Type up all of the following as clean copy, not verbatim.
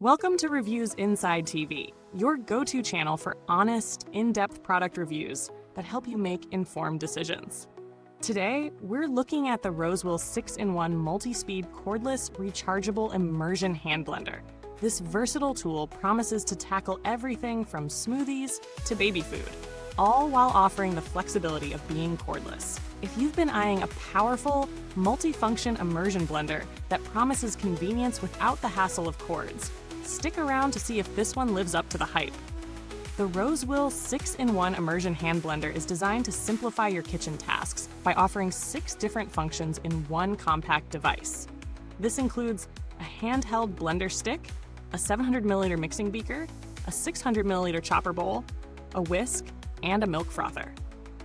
Welcome to Reviews Inside TV, your go-to channel for honest, in-depth product reviews that help you make informed decisions. Today, we're looking at the Rosewill 6-in-1 multi-speed cordless rechargeable immersion hand blender. This versatile tool promises to tackle everything from smoothies to baby food, all while offering the flexibility of being cordless. If you've been eyeing a powerful, multi-function immersion blender that promises convenience without the hassle of cords, stick around to see if this one lives up to the hype. The Rosewill 6-in-1 immersion hand blender is designed to simplify your kitchen tasks by offering 6 different functions in one compact device. This includes a handheld blender stick, a 700ml mixing beaker, a 600ml chopper bowl, a whisk, and a milk frother.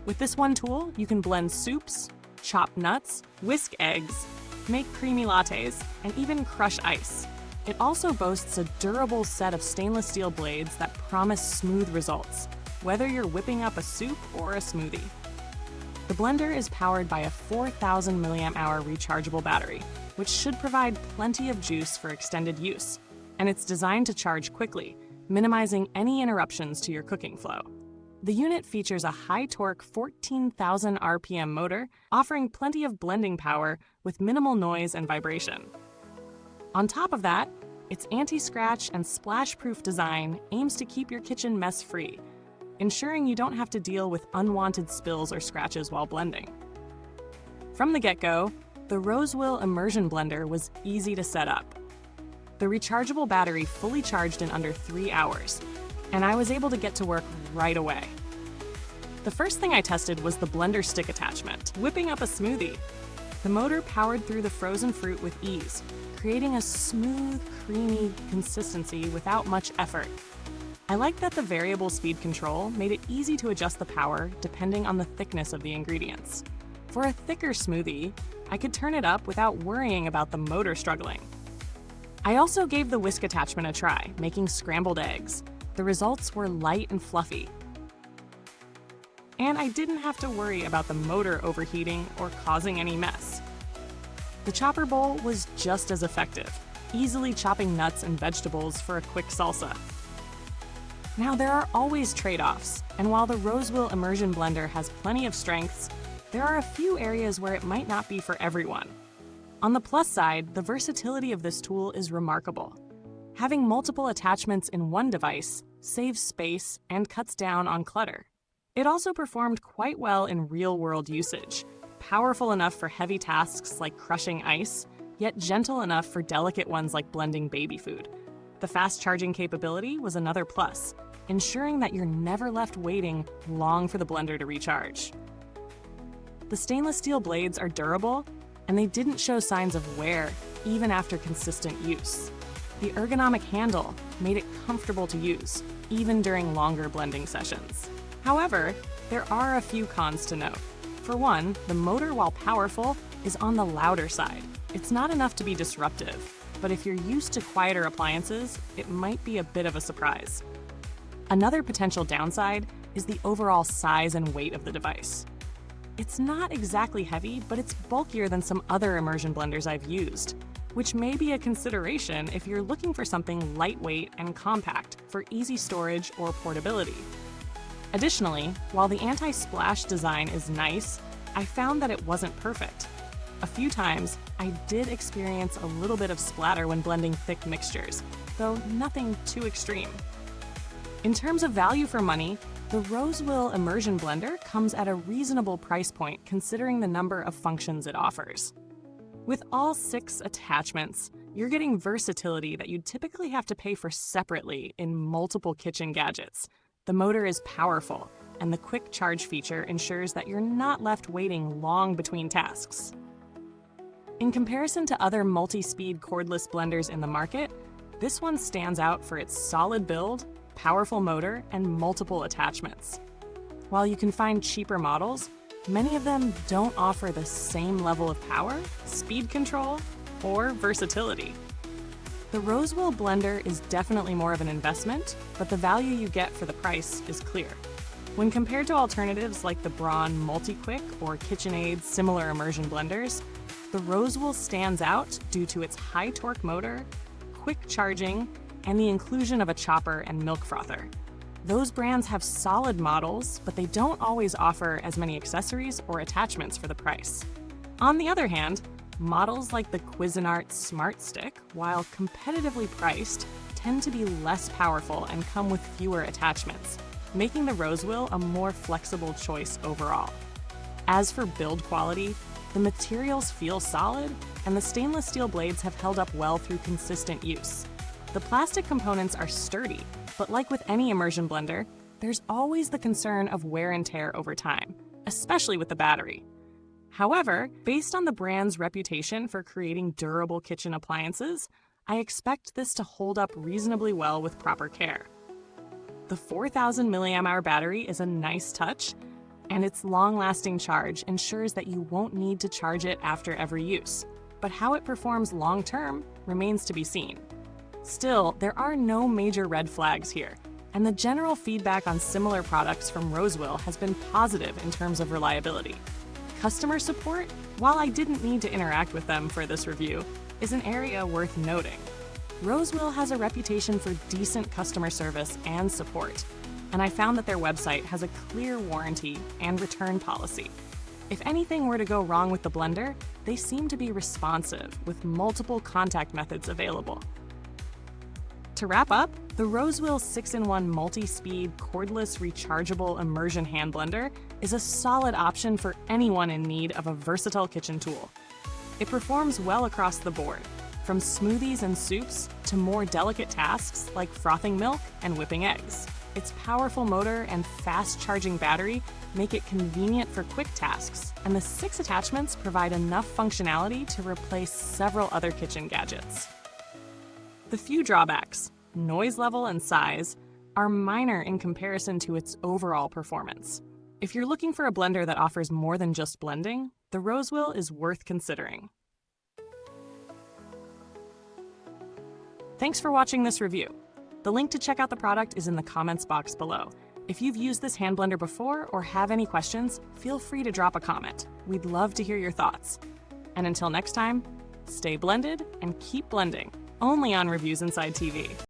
With this one tool, you can blend soups, chop nuts, whisk eggs, make creamy lattes, and even crush ice. It also boasts a durable set of stainless steel blades that promise smooth results, whether you're whipping up a soup or a smoothie. The blender is powered by a 4,000 mAh rechargeable battery, which should provide plenty of juice for extended use, and it's designed to charge quickly, minimizing any interruptions to your cooking flow. The unit features a high-torque 14,000 RPM motor, offering plenty of blending power with minimal noise and vibration. On top of that, its anti-scratch and splash-proof design aims to keep your kitchen mess-free, ensuring you don't have to deal with unwanted spills or scratches while blending. From the get-go, the Rosewill immersion blender was easy to set up. The rechargeable battery fully charged in under 3 hours, and I was able to get to work right away. The first thing I tested was the blender stick attachment, whipping up a smoothie. The motor powered through the frozen fruit with ease, creating a smooth, creamy consistency without much effort. I liked that the variable speed control made it easy to adjust the power depending on the thickness of the ingredients. For a thicker smoothie, I could turn it up without worrying about the motor struggling. I also gave the whisk attachment a try, making scrambled eggs. The results were light and fluffy. And I didn't have to worry about the motor overheating or causing any mess. The chopper bowl was just as effective, easily chopping nuts and vegetables for a quick salsa. Now, there are always trade-offs, and while the Rosewill immersion blender has plenty of strengths, there are a few areas where it might not be for everyone. On the plus side, the versatility of this tool is remarkable. Having multiple attachments in one device saves space and cuts down on clutter. It also performed quite well in real-world usage, powerful enough for heavy tasks like crushing ice, yet gentle enough for delicate ones like blending baby food. The fast charging capability was another plus, ensuring that you're never left waiting long for the blender to recharge. The stainless steel blades are durable, and they didn't show signs of wear even after consistent use. The ergonomic handle made it comfortable to use, even during longer blending sessions. However, there are a few cons to note. For one, the motor, while powerful, is on the louder side. It's not enough to be disruptive, but if you're used to quieter appliances, it might be a bit of a surprise. Another potential downside is the overall size and weight of the device. It's not exactly heavy, but it's bulkier than some other immersion blenders I've used, which may be a consideration if you're looking for something lightweight and compact for easy storage or portability. Additionally, while the anti-splash design is nice, I found that it wasn't perfect. A few times, I did experience a little bit of splatter when blending thick mixtures, though nothing too extreme. In terms of value for money, the Rosewill immersion blender comes at a reasonable price point considering the number of functions it offers. With all 6 attachments, you're getting versatility that you'd typically have to pay for separately in multiple kitchen gadgets. The motor is powerful, and the quick charge feature ensures that you're not left waiting long between tasks. In comparison to other multi-speed cordless blenders in the market, this one stands out for its solid build, powerful motor, and multiple attachments. While you can find cheaper models, many of them don't offer the same level of power, speed control, or versatility. The Rosewill blender is definitely more of an investment, but the value you get for the price is clear. When compared to alternatives like the Braun Multi-Quick or KitchenAid's similar immersion blenders, the Rosewill stands out due to its high torque motor, quick charging, and the inclusion of a chopper and milk frother. Those brands have solid models, but they don't always offer as many accessories or attachments for the price. On the other hand, models like the Cuisinart Smart Stick, while competitively priced, tend to be less powerful and come with fewer attachments, making the Rosewill a more flexible choice overall. As for build quality, the materials feel solid, and the stainless steel blades have held up well through consistent use. The plastic components are sturdy, but like with any immersion blender, there's always the concern of wear and tear over time, especially with the battery. However, based on the brand's reputation for creating durable kitchen appliances, I expect this to hold up reasonably well with proper care. The 4,000 mAh battery is a nice touch, and its long-lasting charge ensures that you won't need to charge it after every use. But how it performs long-term remains to be seen. Still, there are no major red flags here, and the general feedback on similar products from Rosewill has been positive in terms of reliability. Customer support, while I didn't need to interact with them for this review, is an area worth noting. Rosewill has a reputation for decent customer service and support, and I found that their website has a clear warranty and return policy. If anything were to go wrong with the blender, they seem to be responsive with multiple contact methods available. To wrap up, the Rosewill 6-in-1 multi-speed cordless rechargeable immersion hand blender is a solid option for anyone in need of a versatile kitchen tool. It performs well across the board, from smoothies and soups to more delicate tasks like frothing milk and whipping eggs. Its powerful motor and fast-charging battery make it convenient for quick tasks, and the 6 attachments provide enough functionality to replace several other kitchen gadgets. The few drawbacks, noise level and size, are minor in comparison to its overall performance. If you're looking for a blender that offers more than just blending, the Rosewill is worth considering. Thanks for watching this review. The link to check out the product is in the comments box below. If you've used this hand blender before or have any questions, feel free to drop a comment. We'd love to hear your thoughts. And until next time, stay blended and keep blending, only on Reviewsinside TV.